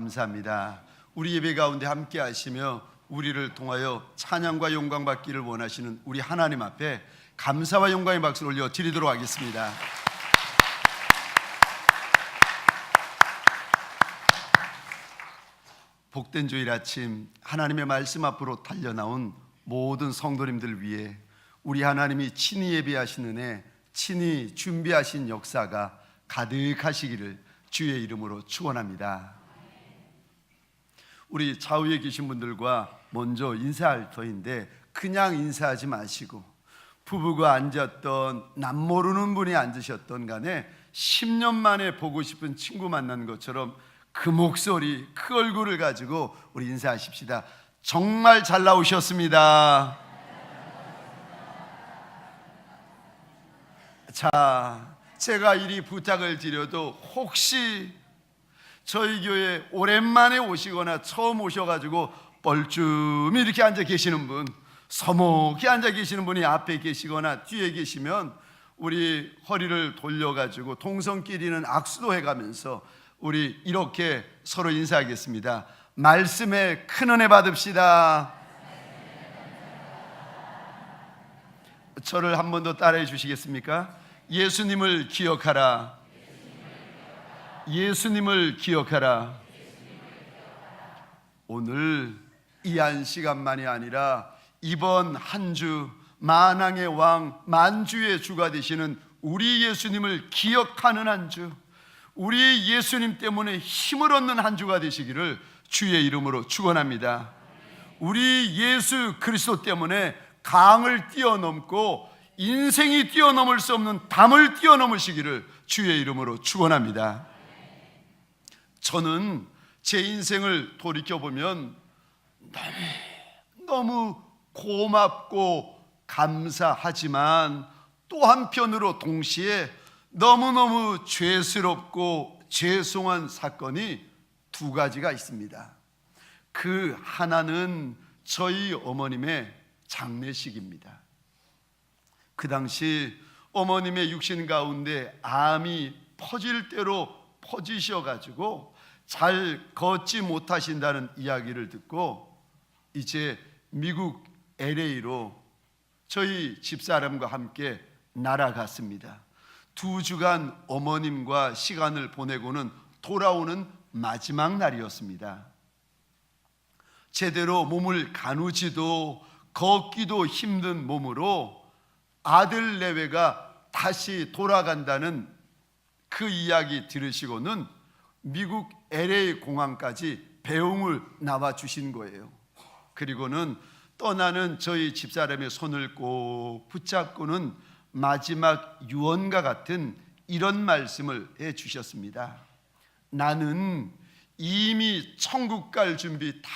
감사합니다. 우리 예배 가운데 함께 하시며 우리를 통하여 찬양과 영광 받기를 원하시는 우리 하나님 앞에 감사와 영광의 박수를 올려 드리도록 하겠습니다. 복된 주일 아침 하나님의 말씀 앞으로 달려나온 모든 성도님들 위해 우리 하나님이 친히 예비하신 은혜, 친히 준비하신 역사가 가득하시기를 주의 이름으로 축원합니다. 우리 좌우에 계신 분들과 먼저 인사할 터인데 그냥 인사하지 마시고 부부가 앉았던 남모르는 분이 앉으셨던 간에 10년 만에 보고 싶은 친구 만난 것처럼 그 목소리, 그 얼굴을 가지고 우리 인사하십시다. 정말 잘 나오셨습니다. 자, 제가 이리 부탁을 드려도 혹시 저희 교회 오랜만에 오시거나 처음 오셔가지고 뻘쭘히 이렇게 앉아 계시는 분, 서먹히 앉아 계시는 분이 앞에 계시거나 뒤에 계시면 우리 허리를 돌려가지고 동성끼리는 악수도 해가면서 우리 이렇게 서로 인사하겠습니다. 말씀에 큰 은혜 받읍시다. 저를 한 번 더 따라해 주시겠습니까? 예수님을 기억하라. 예수님을 기억하라. 오늘 이 한 시간만이 아니라 이번 한 주 만왕의 왕, 만주의 주가 되시는 우리 예수님을 기억하는 한 주, 우리 예수님 때문에 힘을 얻는 한 주가 되시기를 주의 이름으로 축원합니다. 우리 예수 그리스도 때문에 강을 뛰어넘고 인생이 뛰어넘을 수 없는 담을 뛰어넘으시기를 주의 이름으로 축원합니다. 저는 제 인생을 돌이켜보면 너무 고맙고 감사하지만 또 한편으로 동시에 너무너무 죄스럽고 죄송한 사건이 두 가지가 있습니다. 그 하나는 저희 어머님의 장례식입니다. 그 당시 어머님의 육신 가운데 암이 퍼질 대로 퍼지셔가지고 잘 걷지 못하신다는 이야기를 듣고 이제 미국 LA로 저희 집사람과 함께 날아갔습니다. 2주간 어머님과 시간을 보내고는 돌아오는 마지막 날이었습니다. 제대로 몸을 가누지도 걷기도 힘든 몸으로 아들 내외가 다시 돌아간다는 그 이야기 들으시고는 미국 LA 공항까지 배웅을 나와 주신 거예요. 그리고는 떠나는 저희 집사람의 손을 꼭 붙잡고는 마지막 유언과 같은 이런 말씀을 해 주셨습니다. 나는 이미 천국 갈 준비 다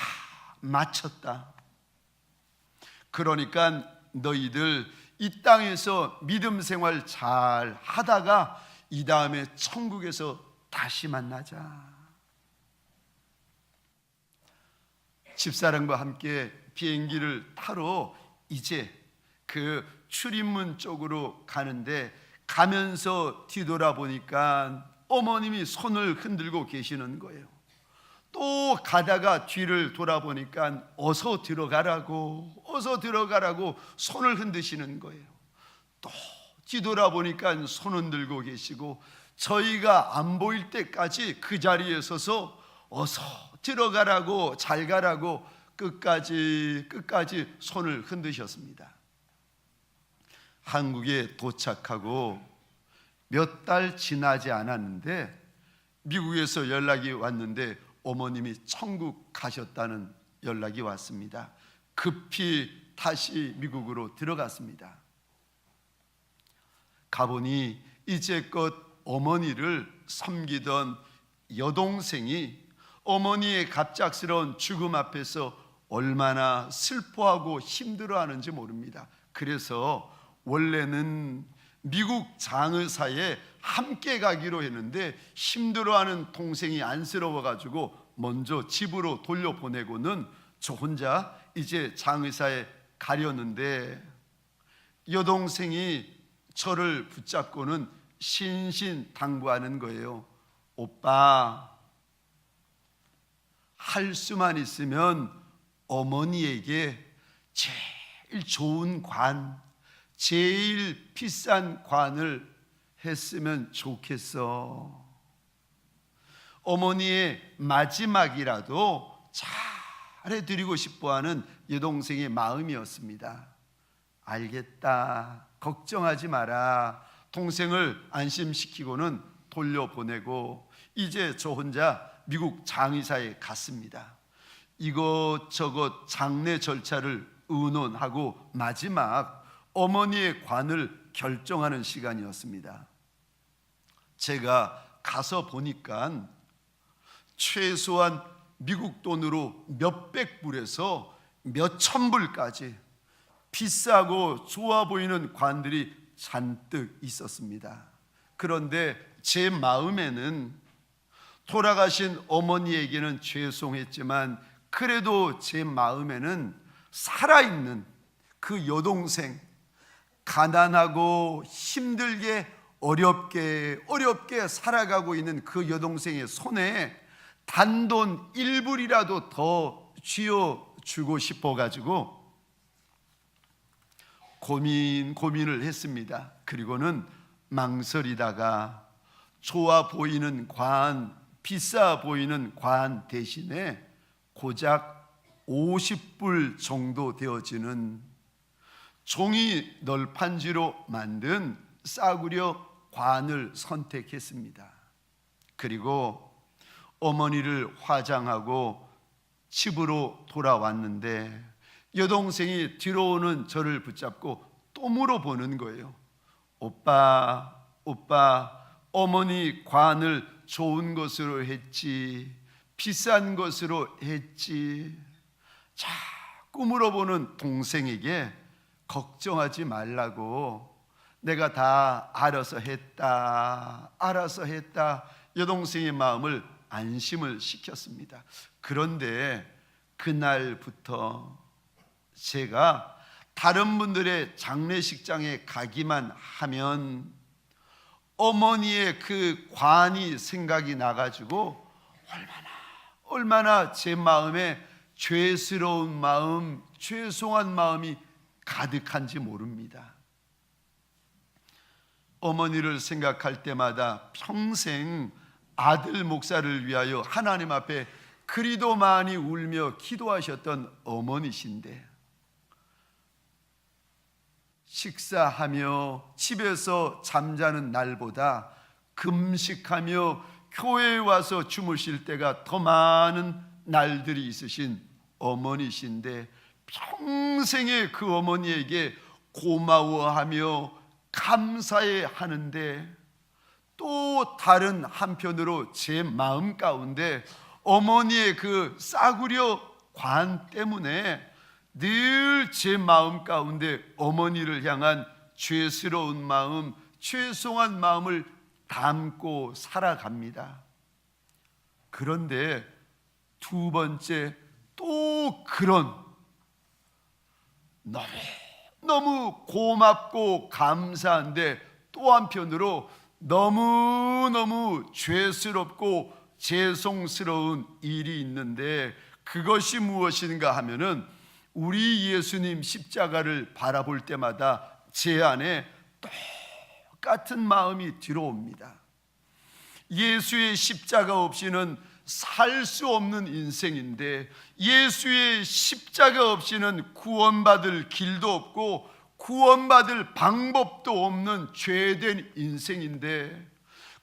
마쳤다. 그러니까 너희들 이 땅에서 믿음 생활 잘 하다가 이 다음에 천국에서 다시 만나자. 집사람과 함께 비행기를 타러 이제 그 출입문 쪽으로 가는데 가면서 뒤돌아보니까 어머님이 손을 흔들고 계시는 거예요. 또 가다가 뒤를 돌아보니까 어서 들어가라고 손을 흔드시는 거예요. 또 뒤돌아보니까 손 흔들고 계시고 저희가 안 보일 때까지 그 자리에 서서 어서 들어가라고 잘 가라고 끝까지 손을 흔드셨습니다. 한국에 도착하고 몇 달 지나지 않았는데 미국에서 연락이 왔는데 어머님이 천국 가셨다는 연락이 왔습니다. 급히 다시 미국으로 들어갔습니다. 가보니 이제껏 어머니를 섬기던 여동생이 어머니의 갑작스러운 죽음 앞에서 얼마나 슬퍼하고 힘들어하는지 모릅니다. 그래서 원래는 미국 장의사에 함께 가기로 했는데 힘들어하는 동생이 안쓰러워가지고 먼저 집으로 돌려보내고는 저 혼자 이제 장의사에 가려는데 여동생이 저를 붙잡고는 신신당부하는 거예요. 오빠, 살 수만 있으면 어머니에게 제일 좋은 관, 제일 비싼 관을 했으면 좋겠어. 어머니의 마지막이라도 잘해드리고 싶어하는 여동생의 마음이었습니다. 알겠다, 걱정하지 마라. 동생을 안심시키고는 돌려보내고 이제 저 혼자 미국 장의사에 갔습니다. 이것저것 장례 절차를 의논하고 마지막 어머니의 관을 결정하는 시간이었습니다. 제가 가서 보니까 최소한 미국 돈으로 몇백 불에서 몇천 불까지 비싸고 좋아 보이는 관들이 잔뜩 있었습니다. 그런데 제 마음에는 돌아가신 어머니에게는 죄송했지만 그래도 제 마음에는 살아있는 그 여동생, 가난하고 힘들게 어렵게 살아가고 있는 그 여동생의 손에 단돈 1불이라도 더 쥐어주고 싶어가지고 고민을 했습니다. 그리고는 망설이다가 좋아 보이는 관, 비싸 보이는 관 대신에 고작 50불 정도 되어지는 종이 널판지로 만든 싸구려 관을 선택했습니다. 그리고 어머니를 화장하고 집으로 돌아왔는데 여동생이 들어오는 저를 붙잡고 또 물어보는 거예요. 오빠, 어머니 관을 좋은 것으로 했지, 비싼 것으로 했지? 자꾸 물어보는 동생에게 걱정하지 말라고, 내가 다 알아서 했다 여동생의 마음을 안심을 시켰습니다. 그런데 그날부터 제가 다른 분들의 장례식장에 가기만 하면 어머니의 그 관이 생각이 나가지고 얼마나 제 마음에 죄스러운 마음, 죄송한 마음이 가득한지 모릅니다. 어머니를 생각할 때마다 평생 아들 목사를 위하여 하나님 앞에 그리도 많이 울며 기도하셨던 어머니신데 식사하며 집에서 잠자는 날보다 금식하며 교회에 와서 주무실 때가 더 많은 날들이 있으신 어머니신데 평생에 그 어머니에게 고마워하며 감사해 하는데 또 다른 한편으로 제 마음 가운데 어머니의 그 싸구려 관 때문에 늘 제 마음 가운데 어머니를 향한 죄스러운 마음, 죄송한 마음을 담고 살아갑니다. 그런데 두 번째 또 그런 너무 고맙고 감사한데 또 한편으로 너무너무 죄스럽고 죄송스러운 일이 있는데 그것이 무엇인가 하면은 우리 예수님 십자가를 바라볼 때마다 제 안에 똑같은 마음이 들어옵니다. 예수의 십자가 없이는 살 수 없는 인생인데 예수의 십자가 없이는 구원받을 길도 없고 구원받을 방법도 없는 죄된 인생인데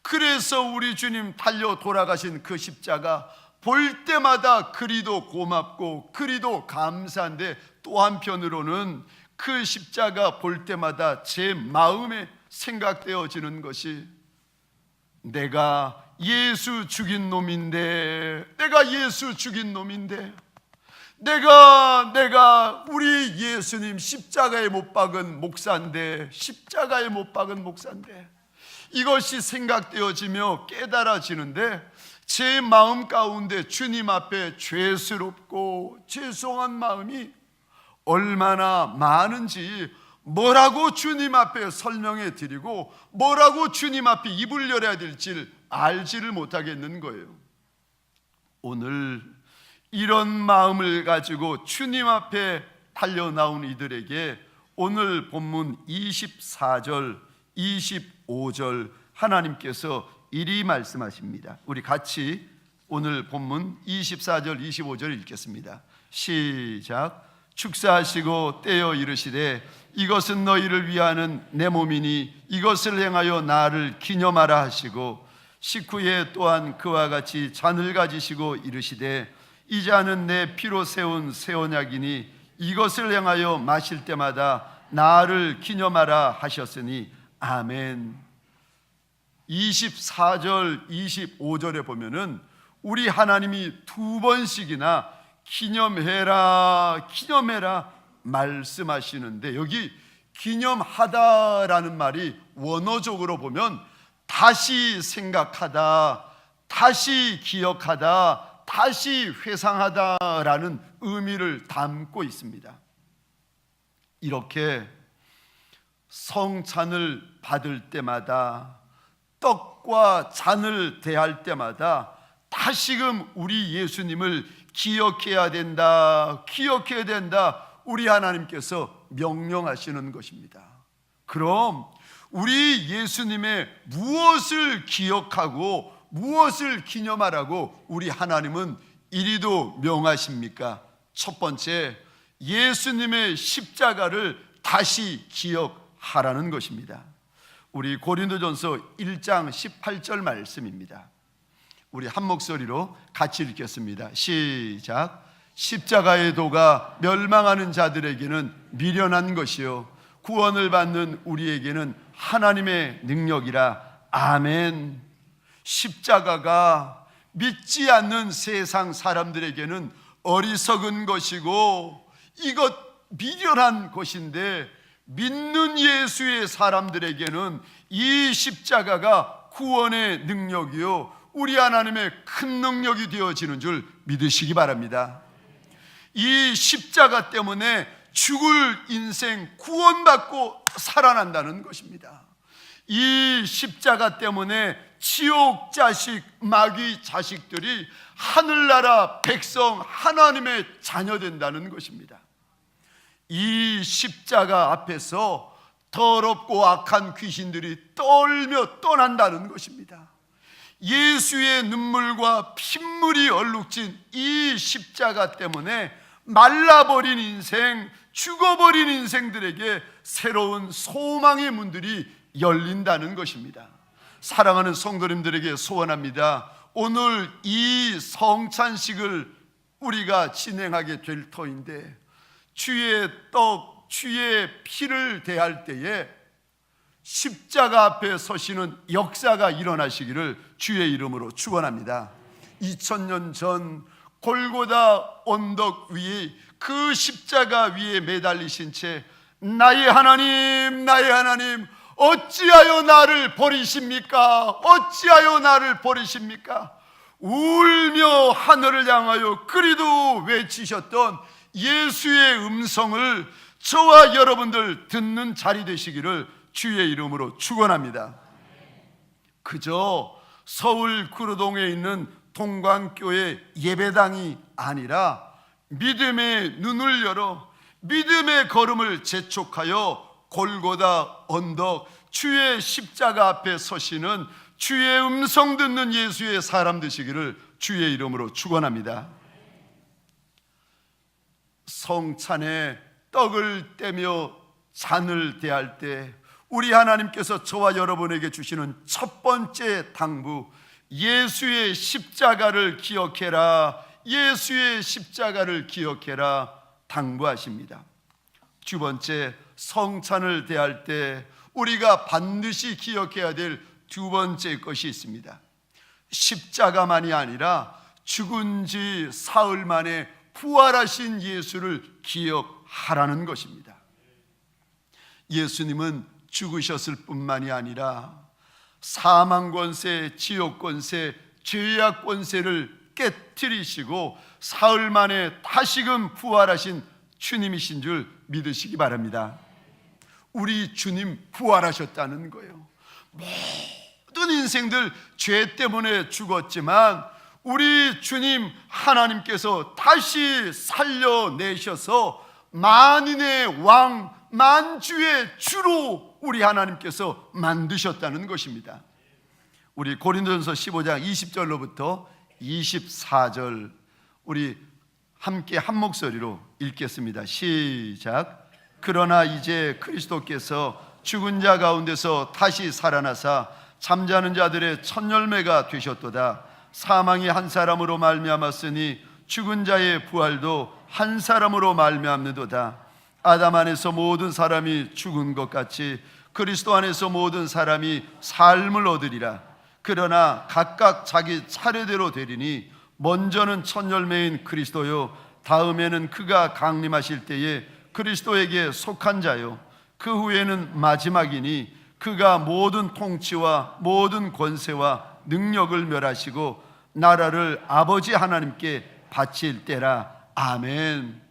그래서 우리 주님 달려 돌아가신 그 십자가 볼 때마다 그리도 고맙고 그리도 감사한데 또 한편으로는 그 십자가 볼 때마다 제 마음에 생각되어지는 것이 내가 예수 죽인 놈인데 내가 우리 예수님 십자가에 못 박은 목사인데 이것이 생각되어지며 깨달아지는데 제 마음 가운데 주님 앞에 죄스럽고 죄송한 마음이 얼마나 많은지 뭐라고 주님 앞에 설명해 드리고 뭐라고 주님 앞에 입을 열어야 될지 알지를 못하겠는 거예요. 오늘 이런 마음을 가지고 주님 앞에 달려 나온 이들에게 오늘 본문 24절, 25절 하나님께서 이리 말씀하십니다. 우리 같이 오늘 본문 24절, 25절 읽겠습니다. 시작. 축사하시고 떼어 이르시되 이것은 너희를 위하는 내 몸이니 이것을 행하여 나를 기념하라 하시고, 식후에 또한 그와 같이 잔을 가지시고 이르시되 이 잔은 내 피로 세운 새 언약이니 이것을 행하여 마실 때마다 나를 기념하라 하셨으니 아멘. 24절, 25절에 보면은 우리 하나님이 두 번씩이나 기념해라, 기념해라 말씀하시는데, 여기 기념하다라는 말이 원어적으로 보면 다시 생각하다, 다시 기억하다, 다시 회상하다라는 의미를 담고 있습니다. 이렇게 성찬을 받을 때마다, 떡과 잔을 대할 때마다 다시금 우리 예수님을 기억해야 된다, 기억해야 된다, 우리 하나님께서 명령하시는 것입니다. 그럼 우리 예수님의 무엇을 기억하고 무엇을 기념하라고 우리 하나님은 이리도 명하십니까? 첫 번째, 예수님의 십자가를 다시 기억하라는 것입니다. 우리 고린도전서 1장 18절 말씀입니다. 우리 한 목소리로 같이 읽겠습니다. 시작. 십자가의 도가 멸망하는 자들에게는 미련한 것이요 구원을 받는 우리에게는 하나님의 능력이라. 아멘. 십자가가 믿지 않는 세상 사람들에게는 어리석은 것이고 이것 미련한 것인데, 믿는 예수의 사람들에게는 이 십자가가 구원의 능력이요 우리 하나님의 큰 능력이 되어지는 줄 믿으시기 바랍니다. 이 십자가 때문에 죽을 인생 구원받고 살아난다는 것입니다. 이 십자가 때문에 지옥 자식, 마귀 자식들이 하늘나라 백성, 하나님의 자녀 된다는 것입니다. 이 십자가 앞에서 더럽고 악한 귀신들이 떨며 떠난다는 것입니다. 예수의 눈물과 핏물이 얼룩진 이 십자가 때문에 말라버린 인생, 죽어버린 인생들에게 새로운 소망의 문들이 열린다는 것입니다. 사랑하는 성도님들에게 소원합니다. 오늘 이 성찬식을 우리가 진행하게 될 터인데, 주의 떡, 주의 피를 대할 때에 십자가 앞에 서시는 역사가 일어나시기를 주의 이름으로 축원합니다. 2000년 전 골고다 언덕 위에 그 십자가 위에 매달리신 채 나의 하나님, 나의 하나님, 어찌하여 나를 버리십니까? 어찌하여 나를 버리십니까? 울며 하늘을 향하여 그리도 외치셨던 예수의 음성을 저와 여러분들 듣는 자리 되시기를 주의 이름으로 축원합니다. 그저 서울 구로동에 있는 동광교회 예배당이 아니라 믿음의 눈을 열어 믿음의 걸음을 재촉하여 골고다 언덕 주의 십자가 앞에 서시는 주의 음성 듣는 예수의 사람 되시기를 주의 이름으로 축원합니다. 성찬에 떡을 떼며 잔을 대할 때 우리 하나님께서 저와 여러분에게 주시는 첫 번째 당부, 예수의 십자가를 기억해라, 예수의 십자가를 기억해라 당부하십니다. 두 번째, 성찬을 대할 때 우리가 반드시 기억해야 될 두 번째 것이 있습니다. 십자가만이 아니라 죽은 지 사흘 만에 부활하신 예수를 기억하라는 것입니다. 예수님은 죽으셨을 뿐만이 아니라 사망 권세, 지옥 권세, 죄악 권세를 깨뜨리시고 사흘 만에 다시금 부활하신 주님이신 줄 믿으시기 바랍니다. 우리 주님 부활하셨다는 거예요. 모든 인생들 죄 때문에 죽었지만 우리 주님 하나님께서 다시 살려내셔서 만인의 왕, 만주의 주로 우리 하나님께서 만드셨다는 것입니다. 우리 고린도전서 15장 20절로부터 24절 우리 함께 한 목소리로 읽겠습니다. 시작. 그러나 이제 그리스도께서 죽은 자 가운데서 다시 살아나사 잠자는 자들의 첫 열매가 되셨도다. 사망이 한 사람으로 말미암았으니 죽은 자의 부활도 한 사람으로 말미암는도다. 아담 안에서 모든 사람이 죽은 것 같이 그리스도 안에서 모든 사람이 삶을 얻으리라. 그러나 각각 자기 차례대로 되리니 먼저는 첫 열매인 그리스도요, 다음에는 그가 강림하실 때에 그리스도에게 속한 자요, 그 후에는 마지막이니 그가 모든 통치와 모든 권세와 능력을 멸하시고 나라를 아버지 하나님께 바칠 때라. 아멘.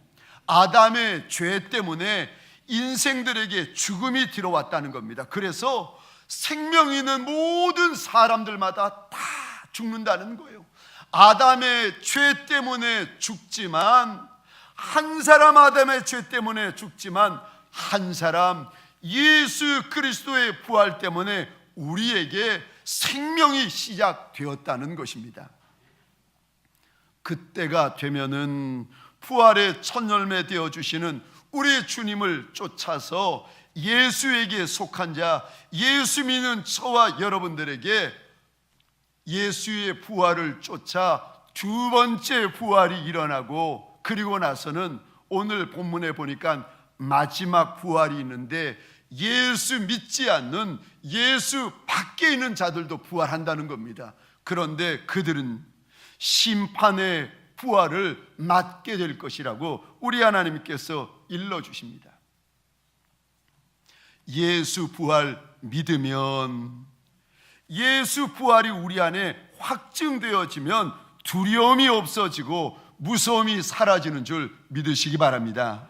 아담의 죄 때문에 인생들에게 죽음이 들어왔다는 겁니다. 그래서 생명 있는 모든 사람들마다 다 죽는다는 거예요. 아담의 죄 때문에 죽지만 한 사람, 아담의 죄 때문에 죽지만 한 사람 예수 그리스도의 부활 때문에 우리에게 생명이 시작되었다는 것입니다. 그때가 되면은 부활의 첫 열매 되어 주시는 우리 주님을 쫓아서 예수에게 속한 자, 예수 믿는 저와 여러분들에게 예수의 부활을 쫓아 두 번째 부활이 일어나고, 그리고 나서는 오늘 본문에 보니까 마지막 부활이 있는데 예수 믿지 않는, 예수 밖에 있는 자들도 부활한다는 겁니다. 그런데 그들은 심판의 부활을 맞게 될 것이라고 우리 하나님께서 일러주십니다. 예수 부활 믿으면, 예수 부활이 우리 안에 확증되어지면 두려움이 없어지고 무서움이 사라지는 줄 믿으시기 바랍니다.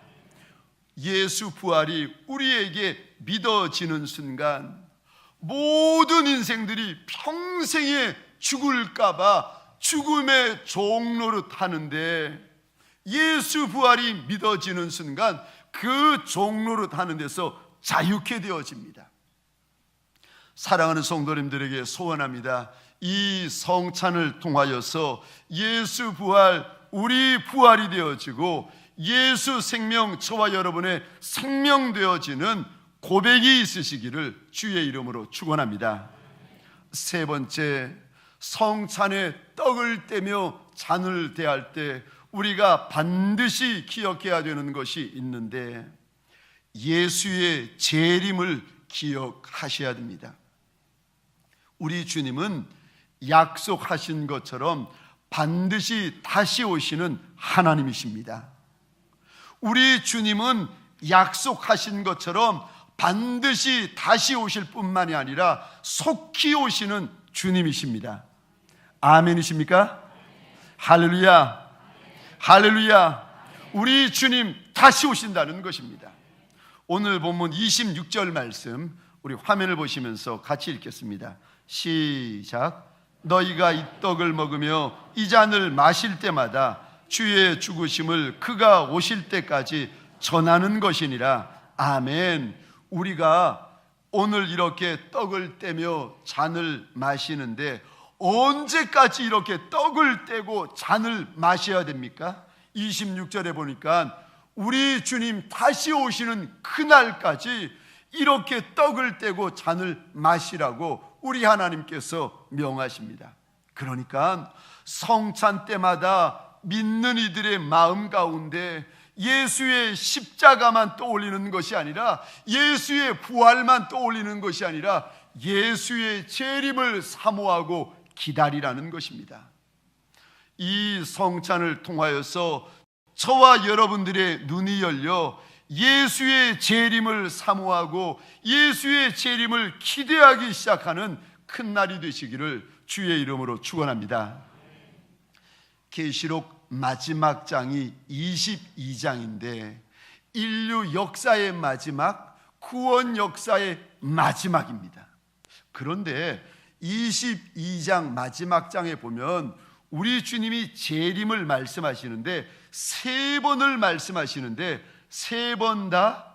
예수 부활이 우리에게 믿어지는 순간 모든 인생들이 평생에 죽을까봐 죽음의 종노릇 하는데, 예수 부활이 믿어지는 순간 그 종노릇 하는 데서 자유케 되어집니다. 사랑하는 성도님들에게 소원합니다. 이 성찬을 통하여서 예수 부활, 우리 부활이 되어지고 예수 생명, 저와 여러분의 생명 되어지는 고백이 있으시기를 주의 이름으로 축원합니다. 세 번째, 성찬에 떡을 떼며 잔을 대할 때 우리가 반드시 기억해야 되는 것이 있는데, 예수의 재림을 기억하셔야 됩니다. 우리 주님은 약속하신 것처럼 반드시 다시 오시는 하나님이십니다. 우리 주님은 약속하신 것처럼 반드시 다시 오실 뿐만이 아니라 속히 오시는 주님이십니다. 아멘이십니까? 할렐루야, 할렐루야. 우리 주님 다시 오신다는 것입니다. 오늘 본문 26절 말씀 우리 화면을 보시면서 같이 읽겠습니다. 시작. 너희가 이 떡을 먹으며 이 잔을 마실 때마다 주의 죽으심을 그가 오실 때까지 전하는 것이니라. 아멘. 우리가 오늘 이렇게 떡을 떼며 잔을 마시는데 언제까지 이렇게 떡을 떼고 잔을 마셔야 됩니까? 26절에 보니까 우리 주님 다시 오시는 그날까지 이렇게 떡을 떼고 잔을 마시라고 우리 하나님께서 명하십니다. 그러니까 성찬 때마다 믿는 이들의 마음 가운데 예수의 십자가만 떠올리는 것이 아니라, 예수의 부활만 떠올리는 것이 아니라 예수의 재림을 사모하고 기다리라는 것입니다. 이 성찬을 통하여서 저와 여러분들의 눈이 열려 예수의 재림을 사모하고 예수의 재림을 기대하기 시작하는 큰 날이 되시기를 주의 이름으로 축원합니다. 계시록 마지막 장이 22장인데 인류 역사의 마지막, 구원 역사의 마지막입니다. 그런데 22장 마지막 장에 보면 우리 주님이 재림을 말씀하시는데 세 번을 말씀하시는데 세 번 다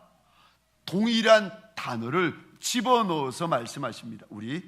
동일한 단어를 집어넣어서 말씀하십니다. 우리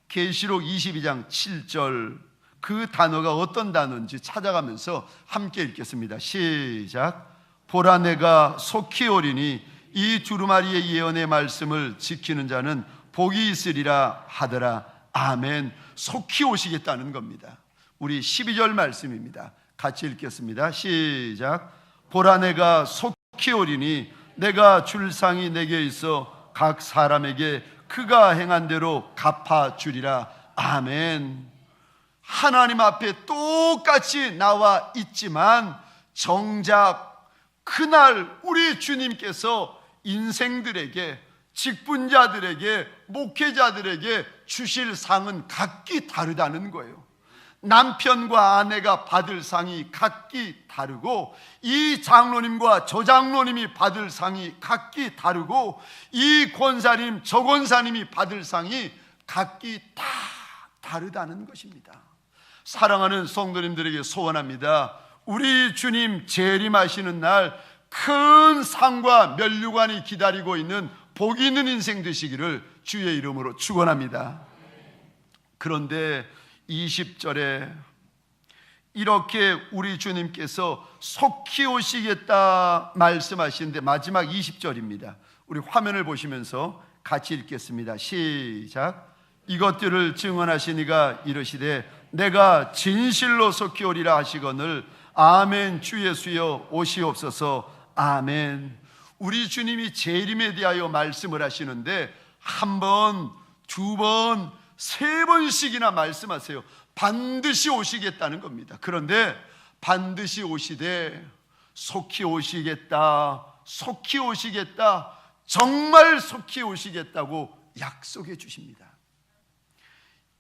계시록 22장 7절 그 단어가 어떤 단어인지 찾아가면서 함께 읽겠습니다. 시작. 보라 내가 속히 오리니 이 두루마리의 예언의 말씀을 지키는 자는 복이 있으리라 하더라. 아멘. 속히 오시겠다는 겁니다. 우리 12절 말씀입니다. 같이 읽겠습니다. 시작. 보라 내가 속히 오리니 내가 줄 상이 내게 있어 각 사람에게 그가 행한 대로 갚아주리라. 아멘. 하나님 앞에 똑같이 나와 있지만 정작 그날 우리 주님께서 인생들에게, 직분자들에게, 목회자들에게 주실 상은 각기 다르다는 거예요. 남편과 아내가 받을 상이 각기 다르고, 이 장로님과 저 장로님이 받을 상이 각기 다르고, 이 권사님 저 권사님이 받을 상이 각기 다 다르다는 것입니다. 사랑하는 성도님들에게 소원합니다. 우리 주님 재림하시는 날 큰 상과 면류관이 기다리고 있는 복 있는 인생 되시기를 주의 이름으로 축원합니다. 그런데 20절에 이렇게 우리 주님께서 속히 오시겠다 말씀하시는데 마지막 20절입니다. 우리 화면을 보시면서 같이 읽겠습니다. 시작. 이것들을 증언하시니가 이르시되 내가 진실로 속히 오리라 하시거늘 아멘. 주 예수여 오시옵소서. 아멘. 우리 주님이 재림에 대하여 말씀을 하시는데 한 번, 두 번, 세 번씩이나 말씀하세요. 반드시 오시겠다는 겁니다. 그런데 반드시 오시되 속히 오시겠다, 속히 오시겠다, 정말 속히 오시겠다고 약속해 주십니다.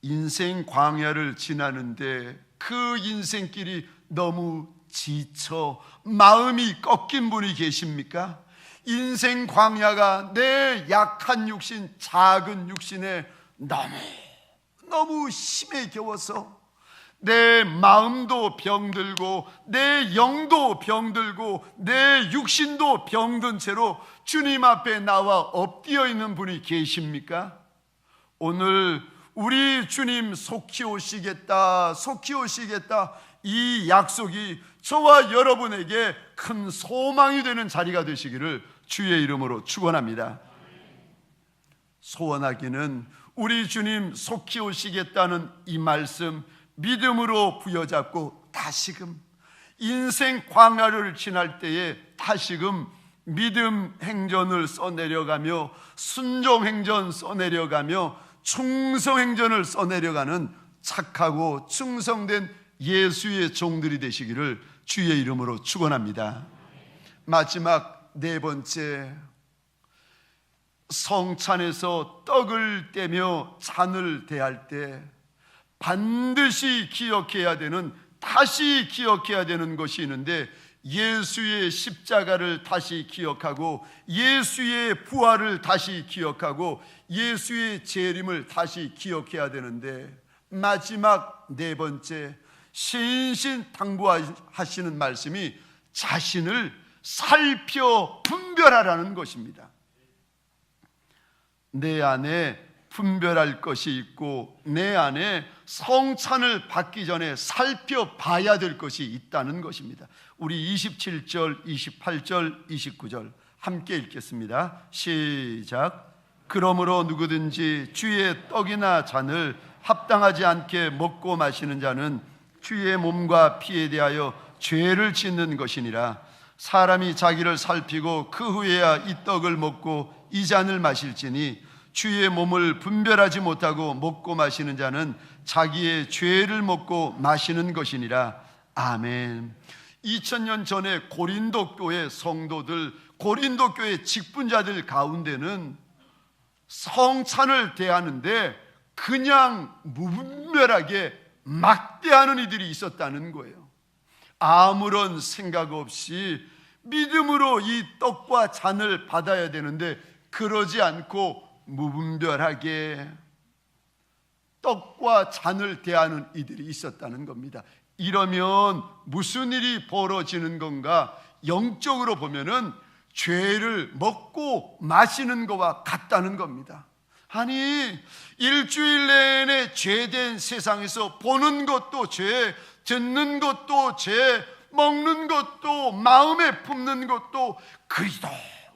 인생 광야를 지나는데 그 인생길이 너무 지쳐 마음이 꺾인 분이 계십니까? 인생 광야가 내 약한 육신, 작은 육신에 너무 심해 겨워서 내 마음도 병들고 내 영도 병들고 내 육신도 병든 채로 주님 앞에 나와 엎드려 있는 분이 계십니까? 오늘 우리 주님 속히 오시겠다, 속히 오시겠다, 이 약속이 저와 여러분에게 큰 소망이 되는 자리가 되시기를 주의 이름으로 축원합니다. 소원하기는 우리 주님 속히 오시겠다는 이 말씀 믿음으로 부여잡고 다시금 인생 광야를 지날 때에 다시금 믿음 행전을 써내려가며 순종 행전 써내려가며 충성 행전을 써내려가는 착하고 충성된 예수의 종들이 되시기를 주의 이름으로 축원합니다. 마지막 네 번째, 성찬에서 떡을 떼며 잔을 대할 때 반드시 기억해야 되는, 다시 기억해야 되는 것이 있는데 예수의 십자가를 다시 기억하고 예수의 부활을 다시 기억하고 예수의 재림을 다시 기억해야 되는데 마지막 네 번째, 신신당부하시는 말씀이 자신을 살펴 분별하라는 것입니다. 내 안에 분별할 것이 있고 내 안에 성찬을 받기 전에 살펴봐야 될 것이 있다는 것입니다. 우리 27절, 28절, 29절 함께 읽겠습니다. 시작. 그러므로 누구든지 주의 떡이나 잔을 합당하지 않게 먹고 마시는 자는 주의 몸과 피에 대하여 죄를 짓는 것이니라. 사람이 자기를 살피고 그 후에야 이 떡을 먹고 이 잔을 마실지니 주의 몸을 분별하지 못하고 먹고 마시는 자는 자기의 죄를 먹고 마시는 것이니라. 아멘. 2000년 전에 고린도 교회 성도들, 고린도 교회 직분자들 가운데는 성찬을 대하는데 그냥 무분별하게 막대하는 이들이 있었다는 거예요. 아무런 생각 없이 믿음으로 이 떡과 잔을 받아야 되는데 그러지 않고 무분별하게 떡과 잔을 대하는 이들이 있었다는 겁니다. 이러면 무슨 일이 벌어지는 건가? 영적으로 보면은 죄를 먹고 마시는 것과 같다는 겁니다. 아니, 일주일 내내 죄된 세상에서 보는 것도 죄, 듣는 것도 죄, 먹는 것도, 마음에 품는 것도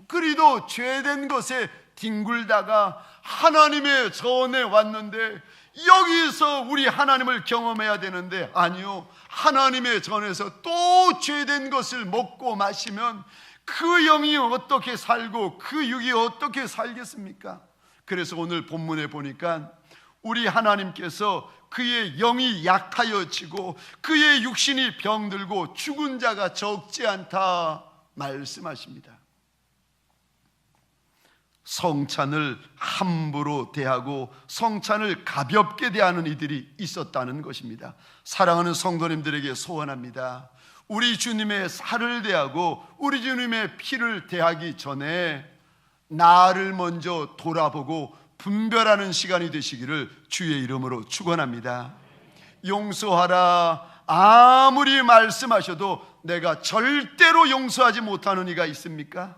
그리도 죄된 것에 뒹굴다가 하나님의 전에 왔는데, 여기서 우리 하나님을 경험해야 되는데, 아니요, 하나님의 전에서 또 죄된 것을 먹고 마시면 그 영이 어떻게 살고 그 육이 어떻게 살겠습니까? 그래서 오늘 본문에 보니까 우리 하나님께서 그의 영이 약하여지고 그의 육신이 병들고 죽은 자가 적지 않다 말씀하십니다. 성찬을 함부로 대하고 성찬을 가볍게 대하는 이들이 있었다는 것입니다. 사랑하는 성도님들에게 소원합니다. 우리 주님의 살을 대하고 우리 주님의 피를 대하기 전에 나를 먼저 돌아보고 분별하는 시간이 되시기를 주의 이름으로 축원합니다. 용서하라 아무리 말씀하셔도 내가 절대로 용서하지 못하는 이가 있습니까?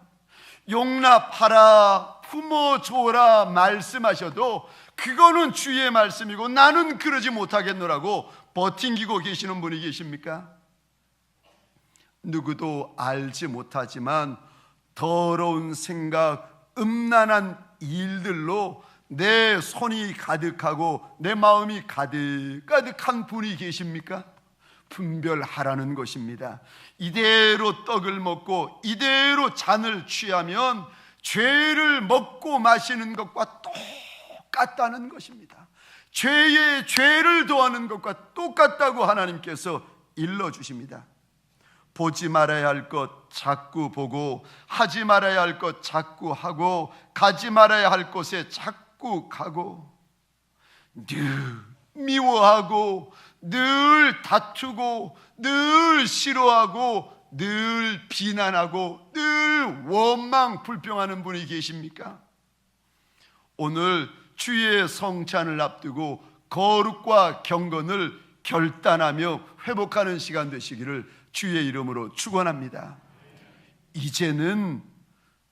용납하라, 품어줘라 말씀하셔도 그거는 주의 말씀이고 나는 그러지 못하겠노라고 버팅기고 계시는 분이 계십니까? 누구도 알지 못하지만 더러운 생각, 음란한 일들로 내 손이 가득하고 내 마음이 가득한 분이 계십니까? 분별하라는 것입니다. 이대로 떡을 먹고 이대로 잔을 취하면 죄를 먹고 마시는 것과 똑같다는 것입니다. 죄에 죄를 더하는 것과 똑같다고 하나님께서 일러주십니다. 보지 말아야 할 것 자꾸 보고, 하지 말아야 할 것 자꾸 하고, 가지 말아야 할 곳에 자꾸 가고, 늘 미워하고, 늘 다투고, 늘 싫어하고, 늘 비난하고, 늘 원망 불평하는 분이 계십니까? 오늘 주의 성찬을 앞두고 거룩과 경건을 결단하며 회복하는 시간 되시기를 주의 이름으로 축원합니다. 이제는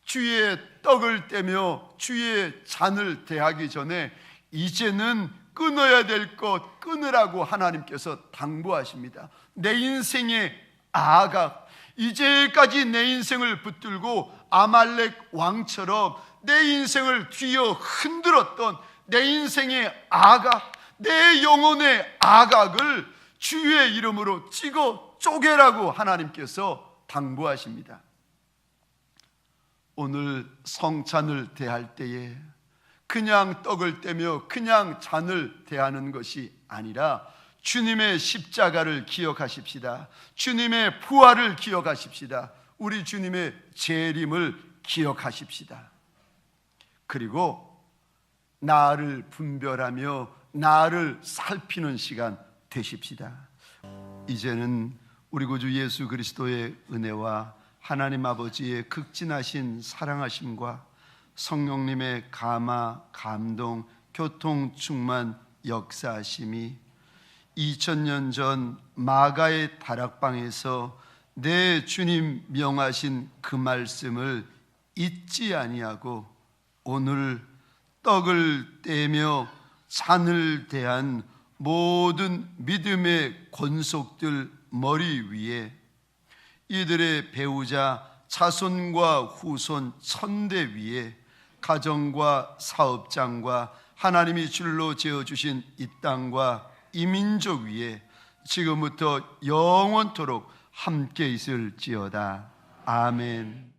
주의 떡을 떼며 주의 잔을 대하기 전에 이제는 끊어야 될 것 끊으라고 하나님께서 당부하십니다. 내 인생의 악악, 이제까지 내 인생을 붙들고 아말렉 왕처럼 내 인생을 뒤어 흔들었던 내 인생의 악악, 내 영혼의 악악을 주의 이름으로 찍어 쪼개라고 하나님께서 당부하십니다. 오늘 성찬을 대할 때에 그냥 떡을 떼며 그냥 잔을 대하는 것이 아니라 주님의 십자가를 기억하십시다. 주님의 부활을 기억하십시다. 우리 주님의 재림을 기억하십시다. 그리고 나를 분별하며 나를 살피는 시간 되십시다. 이제는 우리 구주 예수 그리스도의 은혜와 하나님 아버지의 극진하신 사랑하심과 성령님의 감화, 감동, 교통, 충만, 역사하심이 2000년 전 마가의 다락방에서 내 주님 명하신 그 말씀을 잊지 아니하고 오늘 떡을 떼며 잔을 대한 모든 믿음의 권속들 머리 위에 이들의 배우자 자손과 후손 천대 위에 가정과 사업장과 하나님이 줄로 지어주신 이 땅과 이 민족 위에 지금부터 영원토록 함께 있을지어다. 아멘.